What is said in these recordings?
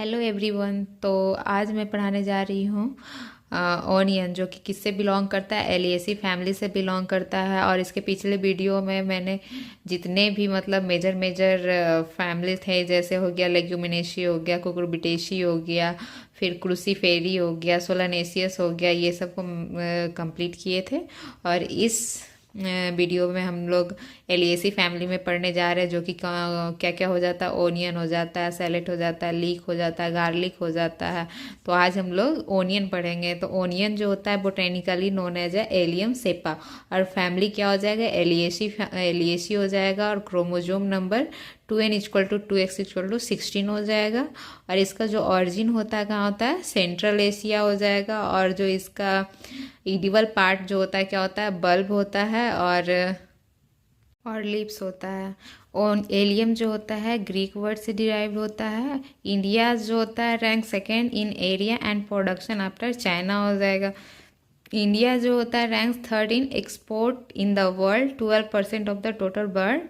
Hello everyone. तो आज मैं पढ़ाने जा रही हूँ ऑनियन, जो कि किससे बिलोंग करता है, एलिएसी फैमिली से बिलोंग करता है। और इसके पिछले वीडियो में मैंने जितने भी मतलब मेजर मेजर फैमिली थे, जैसे हो गया लेग्यूमिनेशी, हो गया कुकुरबिटेशी, हो गया फिर क्रूसीफेरी, हो गया सोलानेसियस, हो गया, ये सब को कंप्लीट किए थे। और इस वीडियो में हम लोग एलिएसी फैमिली में पढ़ने जा रहे हैं, जो कि क्या क्या हो जाता है। ओनियन हो जाता है, सैलेड हो जाता है, लीक हो जाता है, गार्लिक हो जाता है। तो आज हम लोग ओनियन पढ़ेंगे। तो ओनियन जो होता है botanically known as a allium cepa, और फैमिली क्या हो जाएगा, एलिएसी एलिएसी हो जाएगा। और क्रोमोजोम नंबर 2n=2x=16 हो जाएगा। और इसका जो ऑरिजिन होता है कहाँ होता है, सेंट्रल एशिया हो जाएगा। और जो इसका ईडिबल पार्ट जो होता है क्या होता है, बल्ब होता है और लिप्स होता है। और एलियम जो होता है ग्रीक वर्ड से डिराइव्ड होता है। इंडिया जो होता है rank second in area and production after China हो जाएगा। इंडिया जो होता है rank third in export in the world, 12% of the total world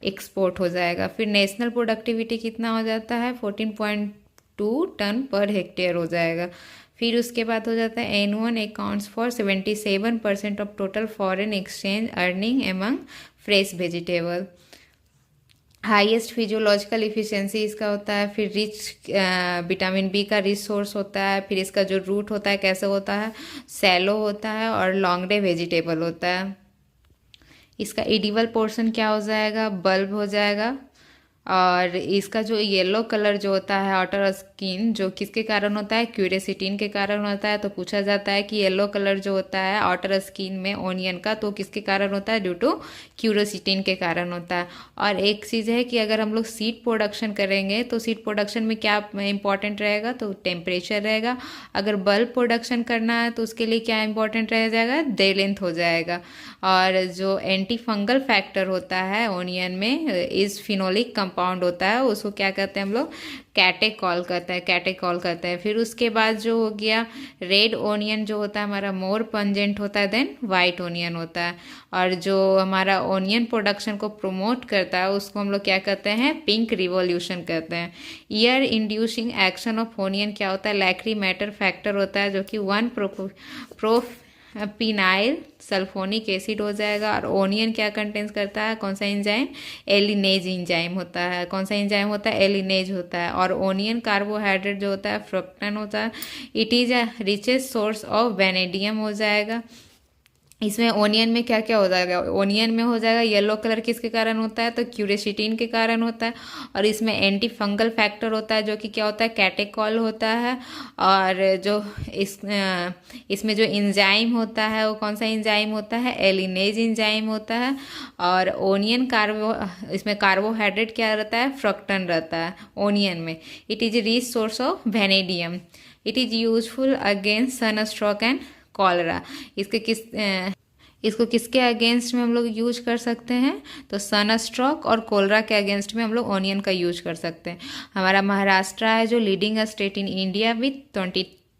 export हो जाएगा। फिर नेशनल प्रोडक्टिविटी कितना हो जाता है, 14.2 टन पर हेक्टेयर हो जाएगा। फिर उसके बाद हो जाता है N1 accounts for 77% of total foreign exchange earning among fresh vegetable. Highest physiological efficiency इसका होता है। फिर रिच विटामिन बी का रिच सोर्स होता है। फिर इसका जो रूट होता है कैसे होता है, सैलो होता है और लॉन्ग डे वेजिटेबल होता है। इसका एडिबल पोर्शन क्या हो जाएगा, बल्ब हो जाएगा। और इसका जो येलो कलर जो होता है आउटर स्किन, जो किसके कारण होता है, क्यूरेसिटीन के कारण होता है। तो पूछा जाता है कि येलो कलर जो होता है आउटर स्किन में ओनियन का, तो किसके कारण होता है, ड्यू टू क्यूरेसिटीन के कारण होता है। और एक चीज़ है कि अगर हम लोग सीड प्रोडक्शन करेंगे तो सीड प्रोडक्शन में क्या इंपॉर्टेंट रहेगा, तो टेम्परेचर रहेगा। अगर बल्ब प्रोडक्शन करना है तो उसके लिए क्या इंपॉर्टेंट रह जाएगा, डे लेंथ हो जाएगा। और जो एंटी फंगल फैक्टर होता है ओनियन में, इस फिनोलिक कंपाउंड होता है, उसको क्या कहते हैं हम लोग, कैटेकॉल कहते हैं। फिर उसके बाद जो हो गया रेड ओनियन जो होता है हमारा मोर पंजेंट होता है देन वाइट ओनियन होता है। और जो हमारा ओनियन प्रोडक्शन को प्रमोट करता है उसको हम लोग क्या कहते हैं, पिंक रिवॉल्यूशन कहते हैं। Year inducing action of onion क्या होता है, लैक्री मैटर फैक्टर होता है, जो कि 1 प्रोपिनाइल सल्फोनिक एसिड हो जाएगा। और ओनियन क्या कंटेंस करता है, कौन सा एंजाइम, एलिनेज एंजाइम होता है। कौन सा एंजाइम होता है, एलिनेज होता है। और ओनियन कार्बोहाइड्रेट जो होता है फ्रक्टन होता है। It is a richest source of vanadium हो जाएगा। इसमें ओनियन में क्या क्या हो जाएगा, ओनियन में हो जाएगा येलो कलर किसके कारण होता है, तो क्यूरेसिटीन के कारण होता है। और इसमें एंटी फंगल फैक्टर होता है, जो कि क्या होता है, कैटेकॉल होता है। और जो इसमें जो इंजाइम होता है वो कौन सा इंजाइम होता है, एलिनेज इंजाइम होता है। और ओनियन इसमें कार्बोहाइड्रेट क्या रहता है, फ्रक्टन रहता है ओनियन में। It is rich source of vanadium. It is useful against sunstroke and cholera. इसको किसके अगेंस्ट में हम लोग यूज कर सकते हैं, तो सन स्ट्रोक और कोलरा के अगेंस्ट में हम लोग ओनियन का यूज कर सकते हैं। हमारा महाराष्ट्र है जो leading state in India with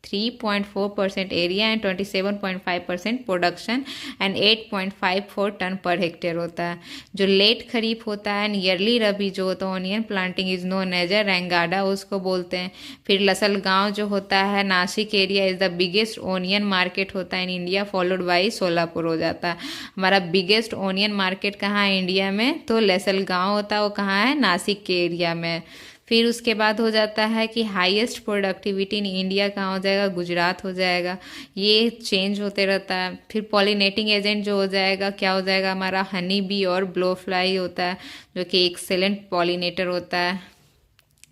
23.4% area and 27.5% production and 8.54 ton per hectare होता है। जो लेट खरीफ होता है, ईयरली रबी जो होता है onion planting is known as a रेंगाडा उसको बोलते हैं। फिर लसलगांव जो होता है Nashik area is the biggest onion market होता है in India, followed by Solapur हो जाता है। हमारा बिगेस्ट ओनियन मार्केट कहाँ है इंडिया में, तो लसलगांव होता है, वो कहाँ है, नासिक के एरिया में। फिर उसके बाद हो जाता है कि हाईएस्ट प्रोडक्टिविटी इन इंडिया कहाँ हो जाएगा, गुजरात हो जाएगा। ये चेंज होते रहता है। फिर पॉलिनेटिंग एजेंट जो हो जाएगा क्या हो जाएगा, हमारा हनी बी और ब्लोफ्लाई होता है, जो कि एक्सेलेंट पॉलिनेटर होता है।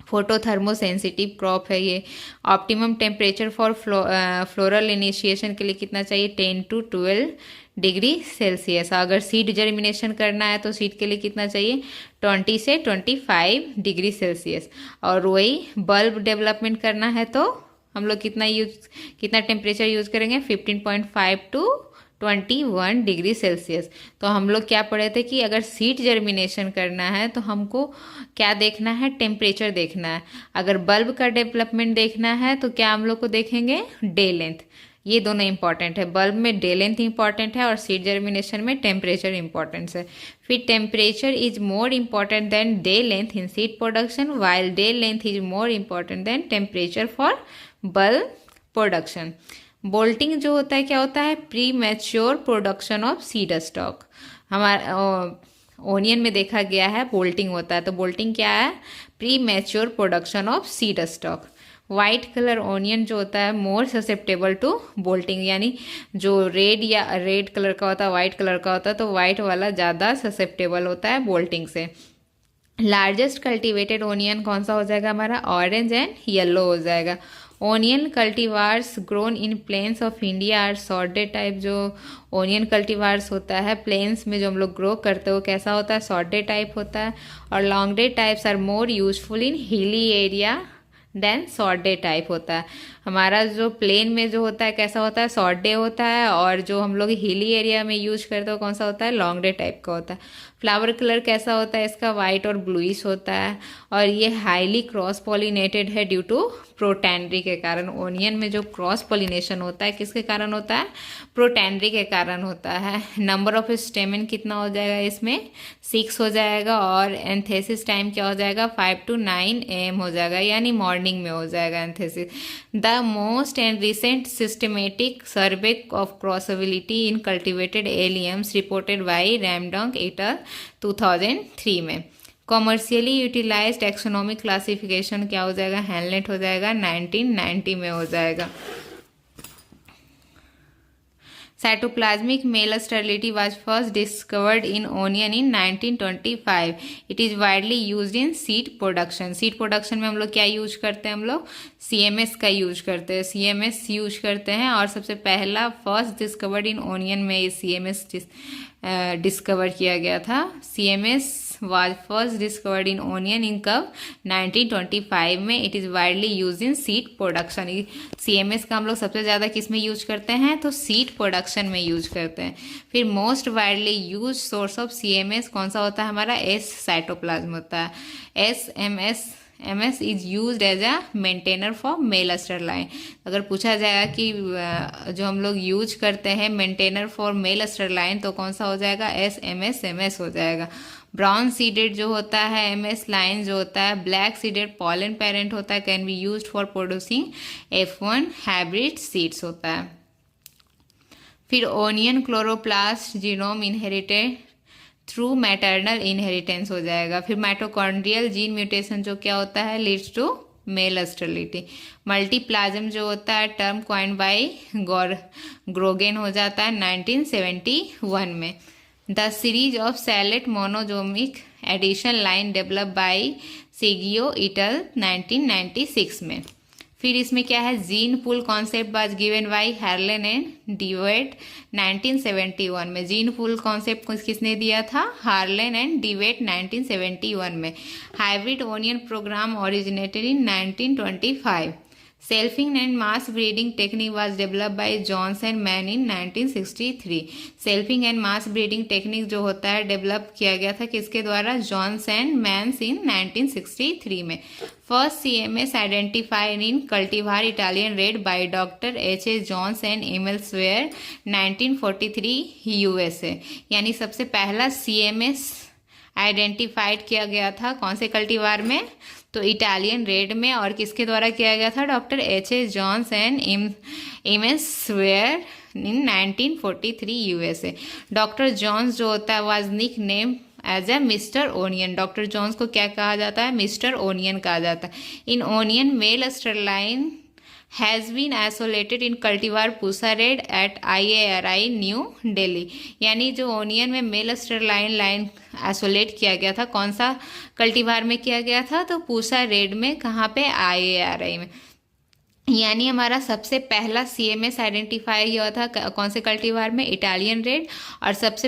फोटोथर्मो सेंसिटिव क्रॉप है ये। Optimum temperature for floral initiation के लिए कितना चाहिए, 10 to 12 डिग्री सेल्सियस। अगर सीड जर्मिनेशन करना है तो सीड के लिए कितना चाहिए, 20 से 25 डिग्री सेल्सियस। और वही बल्ब डेवलपमेंट करना है तो हम लोग कितना टेम्परेचर यूज करेंगे, 15.5 to 21 डिग्री सेल्सियस। तो हम लोग क्या पढ़े थे कि अगर सीड जर्मिनेशन करना है तो हमको क्या देखना है, टेम्परेचर देखना है। अगर बल्ब का डेवलपमेंट देखना है तो क्या हम लोग को देखेंगे, डे लेंथ। ये दोनों इंपॉर्टेंट है। बल्ब में डे लेंथ इंपॉर्टेंट है और सीड जर्मिनेशन में टेम्परेचर इंपॉर्टेंट है। फिर temperature is more important than day length in seed production, while day length is more important than temperature for bulb production. Bolting जो होता है क्या होता है, pre mature production of seed stock. हमारा ओनियन में देखा गया है बोल्टिंग होता है, तो बोल्टिंग क्या है, pre mature production of seed stock. White colour onion जो होता है मोर ससेप्टेबल टू बोल्टिंग, यानी जो रेड या रेड कलर का होता है, वाइट कलर का होता है, तो वाइट वाला ज़्यादा ससेप्टेबल होता है बोल्टिंग से। लार्जेस्ट कल्टिवेटेड ओनियन कौन सा हो जाएगा हमारा, ऑरेंज एंड येलो हो जाएगा। Onion cultivars grown in plains of India are short day type. जो ओनियन कल्टीवार्स होता है प्लेन्स में जो हम लोग ग्रो करते हैं वो कैसा होता है, सॉर्डेड टाइप होता है। और long day types are more useful in hilly area then सॉर्डे type होता है। हमारा जो प्लेन में जो होता है कैसा होता है, सॉर्डे होता है, और जो हम लोग हिली एरिया में यूज करते हो कौन सा होता है, लॉन्गडे टाइप का होता है। फ्लावर कलर कैसा होता है इसका, वाइट और ब्लूइश होता है, और ये हाईली क्रॉस पॉलिनेटेड है ड्यू टू प्रोटैंड्री के कारण। ओनियन में जो क्रॉस पॉलिनेशन होता है किसके कारण होता है, प्रोटैंड्री के कारण होता है। नंबर ऑफ स्टेमन कितना हो जाएगा इसमें, 6 हो जाएगा, और एंथेसिस टाइम क्या हो जाएगा, 5 to 9 AM हो जाएगा, यानी मॉर्निंग में हो जाएगा anthesis. The most and recent systematic survey of crossability in cultivated alliums reported by Raamsdonk et 2003 में। कॉमर्शियली यूटिलाइज टैक्सोनॉमिक क्लासिफिकेशन क्या हो जाएगा, हैनलेट हो जाएगा, 1990 में हो जाएगा। Cytoplasmic male sterility was first discovered in onion in 1925. It is widely used in seed production. Seed production में हम लोग क्या यूज करते हैं, हम लोग CMS का यूज करते हैं, CMS यूज करते हैं। और सबसे पहला फर्स्ट डिस्कवर्ड इन ओनियन में ये CMS डिस्कवर किया गया था। CMS was first discovered in onion in कब, 1925 में। It is widely use in seed production. CMS का हम लोग सबसे ज़्यादा किस में यूज करते हैं, तो सीड प्रोडक्शन में यूज करते हैं। फिर most widely use source of CMS कौन सा होता है हमारा, S साइटोप्लाज्म होता है। MS is use as a maintainer for male sterile line. अगर पूछा जाएगा कि जो हम लोग यूज करते हैं मेंटेनर फॉर मेल स्टरलाइन तो कौन सा हो जाएगा, MS हो जाएगा। ब्राउन सीडेड जो होता है MS लाइन जो होता है, ब्लैक सीडेड पॉलन पेरेंट होता है, can be used for producing F1 hybrid seeds होता है। फिर onion chloroplast genome inherited through maternal inheritance हो जाएगा। फिर माइटोकॉन्ड्रियल जीन म्यूटेशन जो क्या होता है, लीड्स टू मेल स्टेरिलिटी। मल्टीप्लाज्म जो होता है टर्म कॉइन्ड बाय ग्रोगेन हो जाता है 1971 में। The series of shallot monosomic addition line develop by Shigyo et al 1996 में। फिर इसमें क्या है, gene pool concept was given by Harlan and डिवेट 1971 में। जीन पूल कॉन्सेप्ट किसने दिया था, हार्लेन एंड डिवेट 1971 में। Hybrid onion programme originated in 1925। Selfing and mass breeding technique was developed by Jones and Mann in 1963। Selfing and mass breeding technique जो होता है develop किया गया था किसके द्वारा, जॉन्स एंड मैन्स इन 1963 में। First CMS identified in cultivar Italian red by doctor H.A. Jones and Emsweller 1943 USA। यानी सबसे पहला CMS आइडेंटिफाइड किया गया था कौन से कल्टीवार में, तो इटालियन रेड में। और किसके द्वारा किया गया था, doctor H.A. Jones and Emsweller in 1943 USA। Doctor Jones जो होता है was nickname as a mister onion. Doctor Jones को क्या कहा जाता है, मिस्टर ओनियन कहा जाता है। In onion male sterile has been isolated in cultivar Pusa red at IARI new Delhi. यानी जो ओनियन में मेल स्टरलाइन लाइन आइसोलेट किया गया था कौन सा कल्टीवार में किया गया था, तो पूसा रेड में, कहाँ पे, IARI में। यानी हमारा सबसे पहला CMS आइडेंटिफाई हुआ था कौन से कल्टीवार में, इटालियन रेड। और सबसे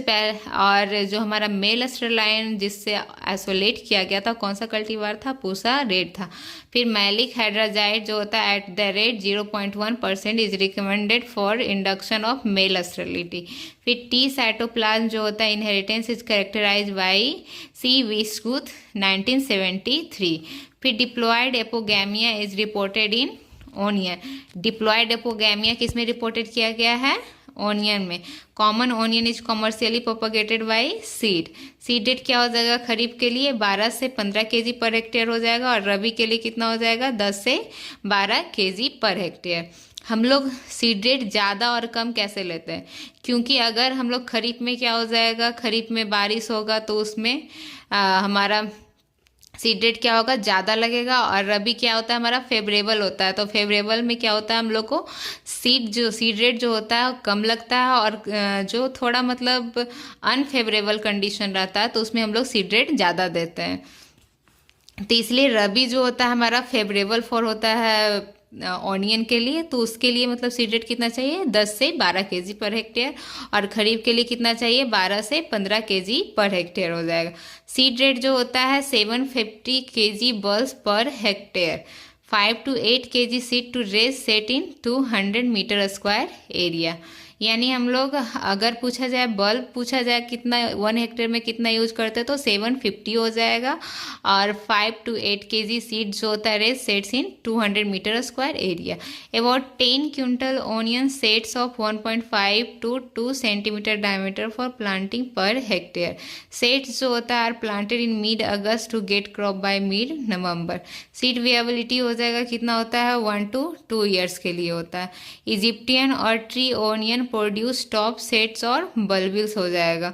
और जो हमारा मेल स्टरलाइन जिससे आइसोलेट किया गया था कौन सा कल्टीवार था, पूसा रेड था। फिर मैलिक हाइड्राजाइड जो होता है at the rate 0.1% is recommended for induction of male sterility. फिर T साइटोप्लाज्म जो होता है inheritance is characterise by C. विस्कूथ 1973। फिर diploid apogamy is reported in onion. Diploid apogamy किस में रिपोर्टेड किया गया है? ओनियन में। Common onion is commercially propagated by seed. Seed rate क्या हो जाएगा खरीफ के लिए? 12 से 15 केजी पर हेक्टेयर हो जाएगा, और रबी के लिए कितना हो जाएगा? 10 से 12 केजी पर हेक्टेयर। हम लोग सीड रेट ज़्यादा और कम कैसे लेते हैं? क्योंकि अगर हम लोग खरीफ में क्या हो जाएगा, खरीफ में बारिश होगा तो उसमें हमारा सीड रेट क्या होगा? ज़्यादा लगेगा, और रबी क्या होता है हमारा? फेवरेबल होता है। तो फेवरेबल में क्या होता है, हम लोग को सीड रेट जो होता है कम लगता है, और जो थोड़ा मतलब अनफेवरेबल कंडीशन रहता है तो उसमें हम लोग सीड रेट ज़्यादा देते हैं। तो इसलिए रबी जो होता है हमारा फेवरेबल फॉर होता है ऑनियन के लिए, तो उसके लिए मतलब सीड रेट कितना चाहिए? 10 से 12 केजी पर हेक्टेयर। और खरीफ के लिए कितना चाहिए? 12 से 15 केजी पर हेक्टेयर हो जाएगा। सीड रेट जो होता है 750 KG bulb per hectare. 5 to 8 KG seed to raise set in 200 metre square area. यानी हम लोग अगर पूछा जाए बल्ब पूछा जाए कितना 1 हेक्टेयर में कितना यूज करते हैं तो 750 हो जाएगा। और 5 to 8 केजी सीड जो होता है raise sets in 200 metre square area. About 10 quintal onion sets of 1.5 to 2 centimetre diameter for planting per hectare. Sets जो होता है are planted in mid August to get crop by mid November. Seed viability हो जाएगा कितना होता है? 1 to 2 years के लिए होता है। इजिप्टियन और tree onion produce top sets और बल्बिल्स हो जाएगा।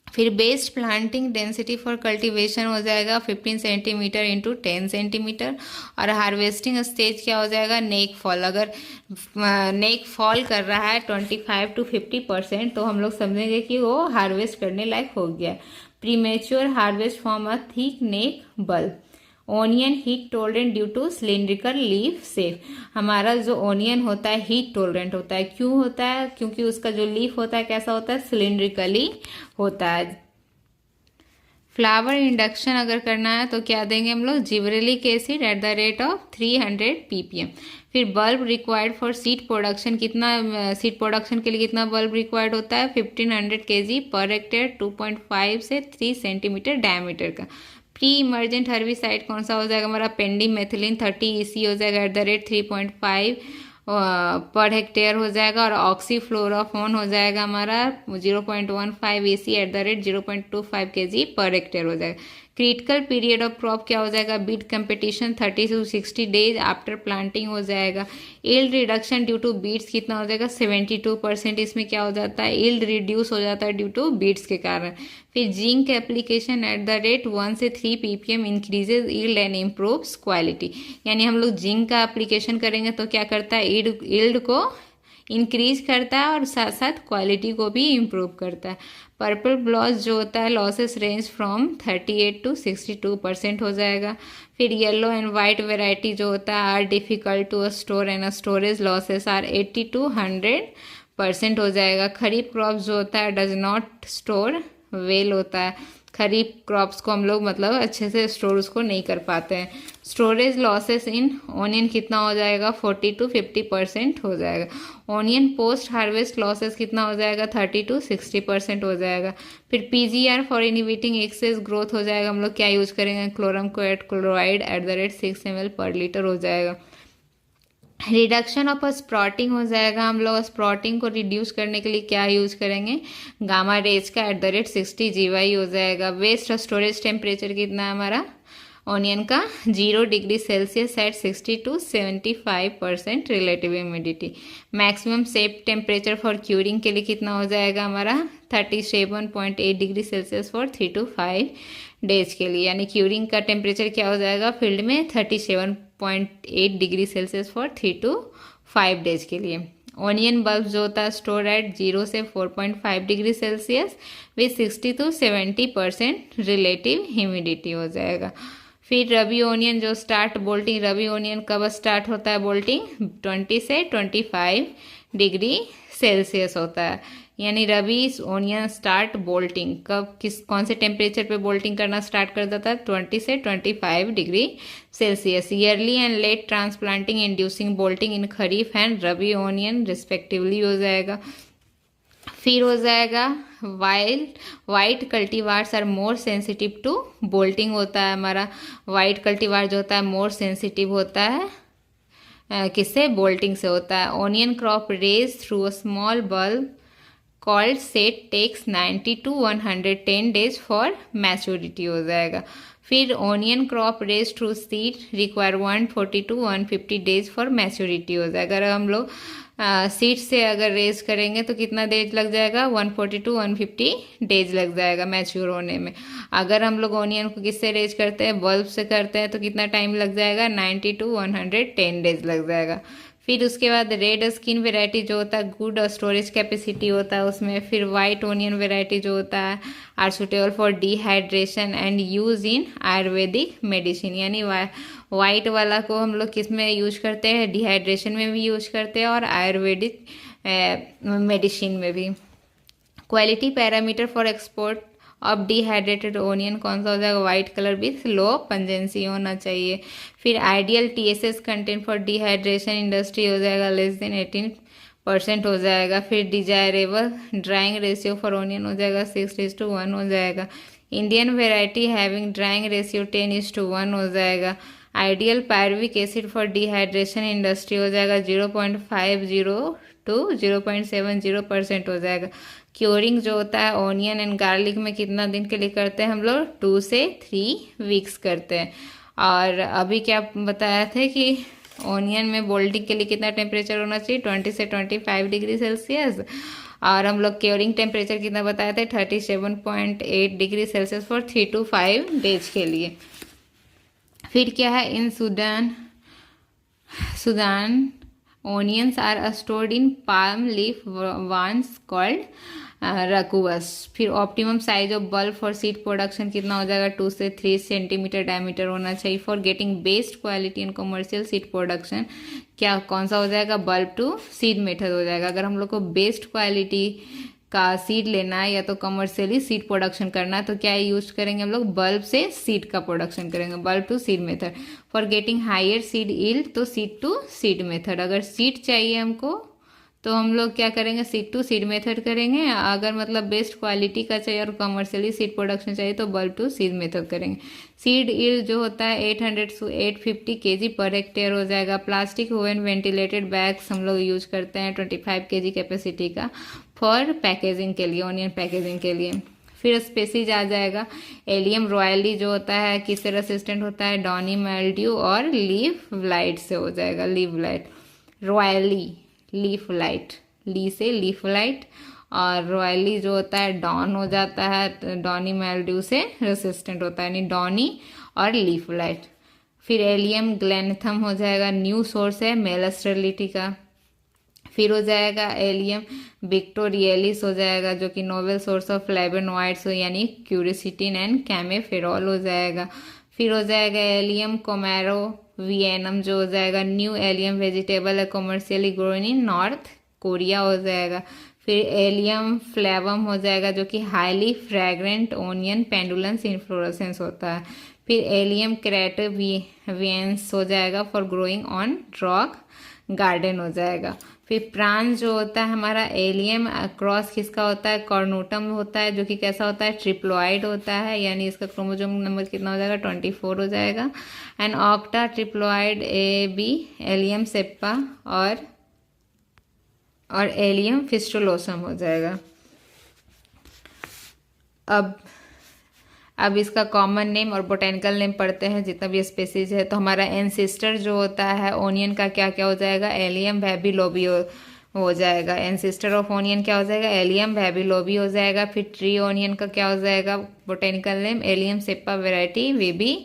फिर best planting density for cultivation हो जाएगा 15 सेंटीमीटर इंटू 10 सेंटीमीटर। और हार्वेस्टिंग स्टेज क्या हो जाएगा? नेक फॉल। अगर नेक फॉल कर रहा है 25 to 50% तो हम लोग समझेंगे कि वो हार्वेस्ट करने लायक हो गया। Premature harvest form a thick neck bulb. Onion heat tolerant due to cylindrical leaf shape. हमारा जो ओनियन होता है हीट टोलरेंट होता है। क्यों होता है? क्योंकि उसका जो लीफ होता है कैसा होता है? सिलिंड्रिकली होता है। फ्लावर इंडक्शन अगर करना है तो क्या देंगे हम लोग? Gibberellic acid eight the rate of 300 ppm। फिर bulb required for seed production कितना? सीड प्रोडक्शन के लिए कितना बल्ब रिक्वायर्ड होता है? 1500 kg पर हेक्टेयर 2.5 से 3 सेंटीमीटर डायमीटर का। प्री इमर्जेंट हर्बिसाइड कौन सा हो जाएगा हमारा? पेंडिमेथिलिन 30 EC हो जाएगा एट द रेट 3.5 पर हेक्टेयर हो जाएगा। और ऑक्सीफ्लोराफोन हो जाएगा हमारा 0.15 EC at the rate 0.25 kg per hectare हो जाएगा। क्रिटिकल पीरियड ऑफ क्रॉप क्या हो जाएगा? Weed competition 30 to 60 days after planting हो जाएगा। Yield reduction due to weeds कितना हो जाएगा? 72%। इसमें क्या हो जाता है? यील्ड रिड्यूस हो जाता है ड्यू टू बीट्स के कारण। फिर zinc application at the rate 1 से 3 ppm increases yield and improves quality. यानी हम लोग जिंक का एप्लीकेशन करेंगे तो क्या करता है? यील्ड को इंक्रीज करता है और साथ साथ क्वालिटी को भी इम्प्रूव करता है। पर्पल ब्लॉस जो होता है लॉसेस रेंज फ्रॉम 38 to 62% हो जाएगा। फिर येलो एंड वाइट वेराइटी जो होता है are difficult to store and storage losses are 80 to 100% हो जाएगा। खरीफ क्रॉप जो होता है डज नॉट स्टोर वेल होता है। खरीफ क्रॉप्स को हम लोग मतलब अच्छे से स्टोर उसको नहीं कर पाते हैं। स्टोरेज लॉसेस इन ऑनियन कितना हो जाएगा? 40 to 50% हो जाएगा। ऑनियन पोस्ट हार्वेस्ट लॉसेस कितना हो जाएगा? 30 to 60% हो जाएगा। फिर PGR for inhibiting excess growth हो जाएगा। हम लोग क्या यूज करेंगे? क्लोरम chloride at the rate 6 ml per litre हो जाएगा। रिडक्शन ऑफ स्प्रॉटिंग हो जाएगा। हम लोग स्प्रॉटिंग को रिड्यूस करने के लिए क्या यूज करेंगे? गामा रेज का एट द रेट 60 GY हो जाएगा। वेस्ट स्टोरेज टेम्परेचर कितना है हमारा ऑनियन का? 0 degree Celsius at 60 to 75% relative humidity. Maximum safe temperature for curing के लिए कितना हो जाएगा हमारा? 37.8 degree Celsius for 3 to 5 days के लिए। यानी क्यूरिंग का टेम्परेचर क्या हो जाएगा फील्ड में? 37.8 degree Celsius for 3 to 5 days के लिए। ऑनियन बल्ब जो होता है स्टोर एट 0 से 4.5 degree Celsius with 60 to 70% relative humidity हो जाएगा। फिर रबी ओनियन जो स्टार्ट बोल्टिंग, रबी ओनियन कब स्टार्ट होता है बोल्टिंग? 20 से 25 डिग्री सेल्सियस होता है। यानी रबी ओनियन स्टार्ट बोल्टिंग कब कौन से टेम्परेचर पे बोल्टिंग करना स्टार्ट कर देता है? 20 से 25 degree Celsius. Early and late transplanting inducing bolting in kharif and rabi onion respectively हो जाएगा। फिर हो जाएगा white cultivars are more sensitive to bolting होता है हमारा। वाइट कल्टीवार जो होता है मोर सेंसिटिव होता है किससे, बोल्टिंग से होता है। Onion crop raised through a small bulb called set takes 90 to 110 days for maturity हो जाएगा। फिर onion crop raised through seed require 140 to 150 days for maturity हो जाएगा। अगर हम लोग सीड से अगर रेज करेंगे तो कितना डेज लग जाएगा, 140 to 150 डेज लग जाएगा मैच्योर होने में। अगर हम लोग ओनियन को किससे रेज करते हैं, बल्ब से करते हैं, तो कितना टाइम लग जाएगा, 90 to 110 डेज लग जाएगा। फिर उसके बाद रेड स्किन वेराइटी जो होता है गुड स्टोरेज कैपेसिटी होता है उसमें। फिर वाइट ओनियन वेराइटी जो होता है are suitable for dehydration and use in Ayurvedic medicine. यानी वाइट वाला को हम लोग किस में यूज करते हैं, डिहाइड्रेशन में भी यूज करते हैं और आयुर्वेदिक मेडिसिन में भी। Quality parameter for export of dehydrated onion कौन सा हो जाएगा, white colour with low pungency होना चाहिए। फिर ideal TSS content for dehydration industry हो जाएगा लेस देन 18% हो जाएगा। फिर desirable drawing ratio for onion हो जाएगा 6:1 हो जाएगा। Indian variety having drawing ratio 10:1 हो जाएगा। Ideal pyruvic acid for dehydration industry हो जाएगा 0.50 to 0.70% हो जाएगा। क्योरिंग जो होता है ओनियन एंड गार्लिक में कितना दिन के लिए करते हैं हम लोग, 2 से 3 वीक्स करते हैं। और अभी क्या बताया थे कि ओनियन में बोल्टिंग के लिए कितना टेम्परेचर होना चाहिए, 20 से 25 डिग्री सेल्सियस। और हम लोग क्योरिंग टेम्परेचर कितना बताए थे, 37.8 degree Celsius for 3 to 5 days के लिए। फिर क्या है, in Sudan onions are stored in palm leaf wands called रकुवस। फिर optimum size of bulb for seed production कितना हो जाएगा, 2 से 3 सेंटीमीटर डायमीटर होना चाहिए। For getting best quality in commercial seed production क्या कौन सा हो जाएगा, बल्ब टू सीड मेथड हो जाएगा। अगर हम लोग को बेस्ट क्वालिटी का सीड लेना है या तो कमर्शियली सीड प्रोडक्शन करना है तो क्या यूज करेंगे हम लोग, बल्ब से सीड का प्रोडक्शन करेंगे, bulb to seed method. For getting higher seed yield तो सीड टू सीड मेथड। अगर सीड चाहिए हमको तो हम लोग क्या करेंगे, सीड टू सीड मेथड करेंगे। अगर मतलब बेस्ट क्वालिटी का चाहिए और कमर्शियली सीड प्रोडक्शन चाहिए तो बल्ब टू सीड मेथड करेंगे। सीड यील्ड जो होता है 800 to 850 kg पर हेक्टेयर हो जाएगा। प्लास्टिक ओवन वेंटिलेटेड बैग्स हम लोग यूज करते हैं 25 kg कैपेसिटी का फॉर पैकेजिंग के लिए, ओनियन पैकेजिंग के लिए। फिर स्पेसीज आ जाएगा, एलियम रॉयली जो होता है किससे रेसिस्टेंट होता है, डॉनी मेल्ड्यू और लीफ ब्लाइट से हो जाएगा। लीफ ब्लाइट, रॉयली लीफ लाइट, ली से लीफ लाइट, और रॉयली जो होता है डॉन हो जाता है, डॉनी मेल्ड्यू से रेसिस्टेंट होता है, यानी डॉनी और लीफ लाइट। फिर एलियम ग्लेनथम हो जाएगा, न्यू सोर्स है मेल स्टेरिलिटी का। फिर हो जाएगा एलियम विक्टोरियलिस हो जाएगा जो कि नोवेल सोर्स ऑफ फ्लेवोनॉइड्स हो यानी क्यूरिसिटिन एंड कैमेफेरॉल हो जाएगा। फिर हो जाएगा एलियम कोमेरो वियनम जो हो जाएगा न्यू एलियम वेजिटेबल है commercially grown in north Korea हो जाएगा। फिर एलियम फ्लेवम हो जाएगा जो कि हाईली फ्रेग्रेंट ओनियन पेंडुलन्स इन्फ्लोरेसेंस होता है। फिर एलियम क्रेटवियंस हो जाएगा for growing on rock garden हो जाएगा। फिर प्रांस जो होता है हमारा एलियम क्रॉस किसका होता है, कॉर्नोटम होता है जो कि कैसा होता है, ट्रिप्लॉइड होता है, यानी इसका क्रोमोसोम नंबर कितना हो जाएगा 24 हो जाएगा। And octa triploid AB allium Seppa और एलियम फिस्टुलोसम हो जाएगा। अब इसका कॉमन नेम और बोटेनिकल नेम पढ़ते हैं जितना भी स्पेसीज है। तो हमारा एंसेस्टर जो होता है ओनियन का क्या क्या हो जाएगा, एलियम बैबिलोबी हो जाएगा। एंसेस्टर ऑफ ओनियन क्या हो जाएगा, एलियम बैबिलोबी हो जाएगा। फिर ट्री ओनियन का क्या हो जाएगा botanical name, allium cepa variety Baby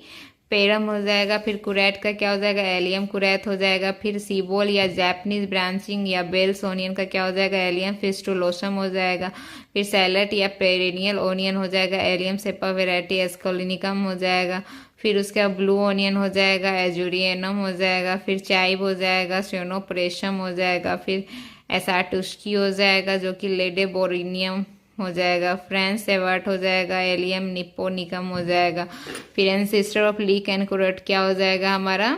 perm हो जाएगा। फिर कुरैट का क्या हो जाएगा, एलियम कुरैत हो जाएगा। फिर सीबोल या जैपनीज ब्रांचिंग या बेल्स ओनियन का क्या हो जाएगा, एलियम फिस्टुलोसम हो जाएगा। फिर सैलट या पेरिनियल ओनियन हो जाएगा, एलियम सेप्पा वेराइटी एस्कोलिनिकम हो जाएगा। फिर उसके बाद ब्लू ओनियन हो जाएगा, एजुरियनम हो जाएगा। फिर चाइब हो जाएगा, स्योनोप्रेशम हो जाएगा। फिर एसाटुस्की हो जाएगा जो कि लेडेबोरिनियम हो जाएगा। फ्रेंच सेवर्ट हो जाएगा, एलियम निपोनिकम हो जाएगा। फिर ancestor of leak and Kurat क्या हो जाएगा हमारा,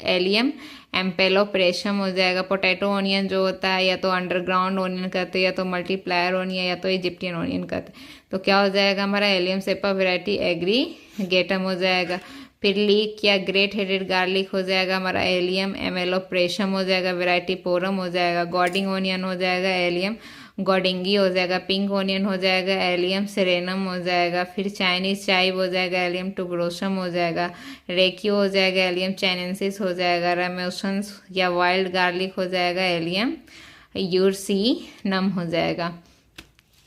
एलियम एम्पेलोप्रेशम हो जाएगा। पोटैटो ओनियन जो होता है या तो अंडरग्राउंड ओनियन कहते हैं या तो मल्टीप्लायर ओनियन या तो इजिप्टियन ओनियन कहते हैं, तो क्या हो जाएगा हमारा एलियम सेप्पा वेराइटी एग्रीगेटम हो जाएगा। फिर लीक या ग्रेट हेडेड गार्लिक हो जाएगा हमारा एलियम एमेलोप्रेशम हो जाएगा, वेराइटीपोरम हो जाएगा, गॉडिंग ओनियन हो जाएगा, एलियम गॉडिंगी हो जाएगा, पिंक ओनियन हो जाएगा, एलियम सेरेनम हो जाएगा, फिर चाइनीज चाइव हो जाएगा, एलियम टुबरोसम हो जाएगा, रेक्यू हो जाएगा, एलियम चाइनेंसिस हो जाएगा, रेमोसन्स या वाइल्ड गार्लिक हो जाएगा, एलियम यूरसीनम हो जाएगा।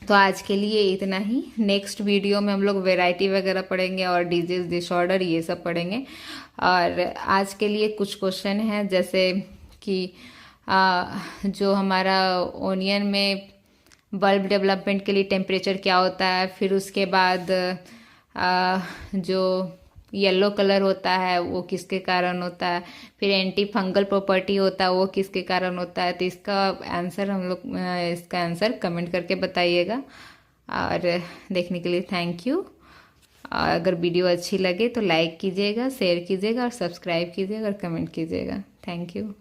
तो आज के लिए इतना ही। नेक्स्ट वीडियो में हम लोग वैरायटी वगैरह पढ़ेंगे और डिजीज डिसऑर्डर ये सब पढ़ेंगे। और आज के लिए कुछ क्वेश्चन हैं, जैसे कि जो हमारा ओनियन में बल्ब डेवलपमेंट के लिए टेम्परेचर क्या होता है, फिर उसके बाद जो येलो कलर होता है वो किसके कारण होता है, फिर एंटी फंगल प्रॉपर्टी होता है वो किसके कारण होता है। तो इसका आंसर कमेंट करके बताइएगा। और देखने के लिए थैंक यू। अगर वीडियो अच्छी लगे तो लाइक कीजिएगा, शेयर कीजिएगा और सब्सक्राइब कीजिएगा और कमेंट कीजिएगा। Thank you.